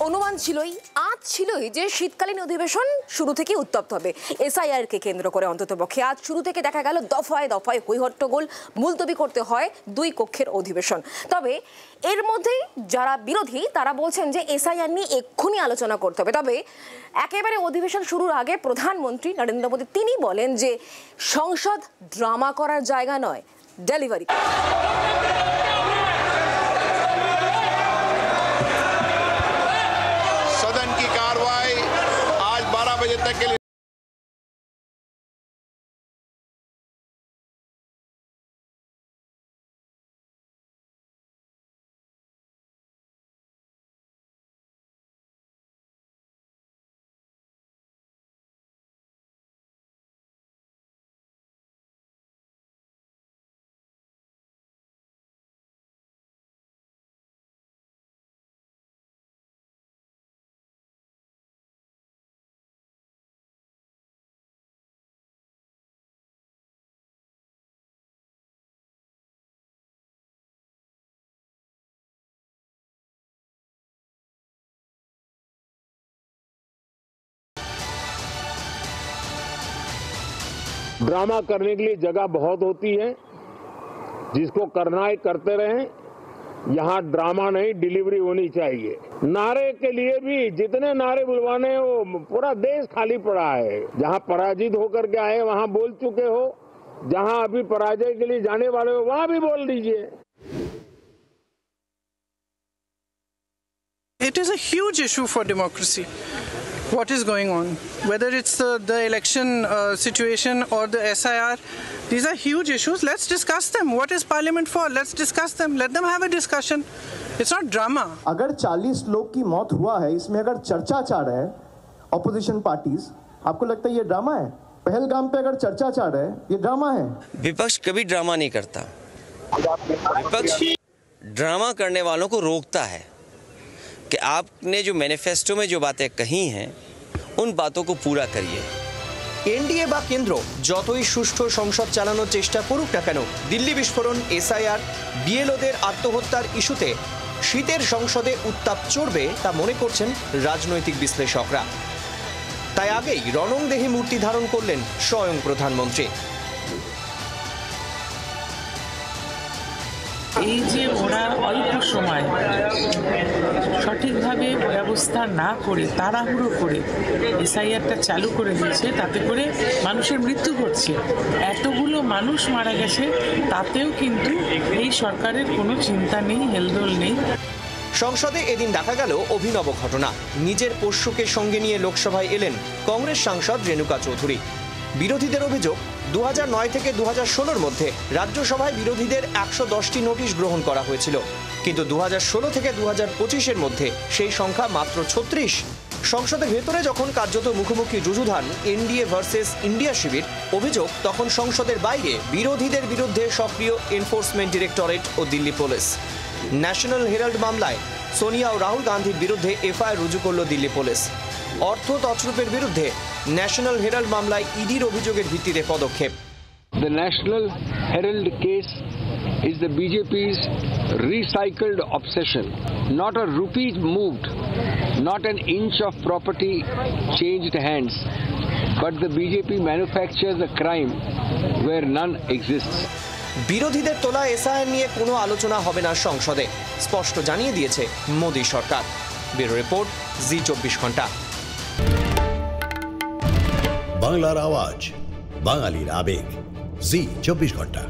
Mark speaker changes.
Speaker 1: অনুমান ছিলই, আজ ছিলই যে শীতকালীন অধিবেশন শুরু থেকে উত্তপ্ত হবে এসআইআর কে কেন্দ্র করে। অন্ততপক্ষে আজ শুরু থেকে দেখা গেল দফায় দফায় হৈহট্টগোল, মুলতবি করতে হয় দুই কক্ষের অধিবেশন। তবে এর মধ্যেই যারা বিরোধী তারা বলছেন যে এসআইআর নিয়ে এক্ষুনি আলোচনা করতে হবে। তবে একেবারে অধিবেশন শুরুর আগে প্রধানমন্ত্রী নরেন্দ্র মোদী তিনি বলেন যে সংসদ ড্রামা করার জায়গা নয়, ডেলিভারি।
Speaker 2: सदन की कार्रवाई आज 12 बजे तक के लिए
Speaker 3: ड्रामा करने के लिए जगह बहुत होती है, जिसको करना है करते रहें। यहाँ ड्रामा नहीं, डिलीवरी होनी चाहिए। नारे के लिए भी जितने नारे बुलवाने हैं वो पूरा देश खाली पड़ा है। जहाँ पराजित होकर के आए वहाँ बोल चुके हो, जहाँ अभी पराजय के लिए जाने वाले हो वहाँ भी बोल दीजिए।
Speaker 4: It is a huge issue for democracy. What is going on, whether it's the election situation or the SIR, these are huge issues. Let's discuss them. What is parliament for? Let's discuss them. Let them have a discussion. It's not drama.
Speaker 5: अगर 40 लोग की मौत हुआ है, इसमें अगर चर्चा चाह रहे हैं ऑपोजिशन पार्टीज, आपको लगता है ये ड्रामा है? पहलगाम पे अगर चर्चा चाह रहे हैं, ये ड्रामा है?
Speaker 6: विपक्ष कभी ड्रामा नहीं करता। विपक्ष ड्रामा करने वालों को रोकता है कि आपने जो मैनिफेस्टो में जो बातें कही हैं उन बातों को पूरा करिए।
Speaker 7: एनडीए बा केंद्र যতই সুষ্ঠু সংসদ চালানোর চেষ্টা করুক না কেন, দিল্লি বিস্ফোরণ, এসআইআর, বিএলওদের আত্মহত্যার ইস্যুতে শীতের সংসদে উত্তাপ চড়বে তা মনে করছেন রাজনৈতিক বিশ্লেষকরা। তাই আগেই রণংদেহী মূর্তি ধারণ করলেন স্বয়ং প্রধানমন্ত্রী।
Speaker 8: এই যে ওরা অল্প সময় সঠিকভাবে ব্যবস্থা না করে তাড়াহুড়ো করে এসআইআরটা চালু করে দিয়েছে, তাতে করে মানুষের মৃত্যু ঘটছে, এতগুলো মানুষ মারা গেছে, তাতেও কিন্তু এই সরকারের কোনো চিন্তা নেই, হেলদোল নেই।
Speaker 7: সংসদে এদিন দেখা গেল অভিনব ঘটনা। নিজের পোষ্যকে সঙ্গে নিয়ে লোকসভায় এলেন কংগ্রেস সাংসদ রেণুকা চৌধুরী। বিরোধীদের অভিযোগ 2009 থেকে 2016-র মধ্যে রাজ্যসভায় বিরোধীদের 110টি নোটিশ গ্রহণ করা হয়েছিল, কিন্তু 2016 থেকে 2025-এর মধ্যে সেই সংখ্যা মাত্র 36। সংসদের ভেতরে যখন কার্যত মুখোমুখি যুযুধান এনডিএ ভার্সেস ইন্ডিয়া শিবির, অভিযোগ তখন সংসদের বাইরে বিরোধীদের বিরুদ্ধে সক্রিয় এনফোর্সমেন্ট ডিরেক্টরেট ও দিল্লি পুলিশ। ন্যাশনাল হেরাল্ড মামলায় সোনিয়া ও রাহুল গান্ধীর বিরুদ্ধে এফআইআর রুজু করল দিল্লি পুলিশ। অর্থ তছরূপের বিরুদ্ধে ন্যাশনাল হেরাল্ড মামলায় ইডির অভিযোগের ভিত্তিতে পদক্ষেপ।
Speaker 3: The National Herald case is the BJP's recycled obsession. Not a rupee moved, not an inch of property changed hands, but the BJP manufactures a crime where none exists.
Speaker 7: বিরোধীদের তোলা SIR নিয়ে কোনো আলোচনা হবে না সংসদে, স্পষ্ট জানিয়ে দিয়েছে মোদী সরকার। ব্যুরো রিপোর্ট, জি 24 ঘন্টা।
Speaker 9: বাংলার আওয়াজ, বাঙালির আবেগ, জি 24 ঘন্টা।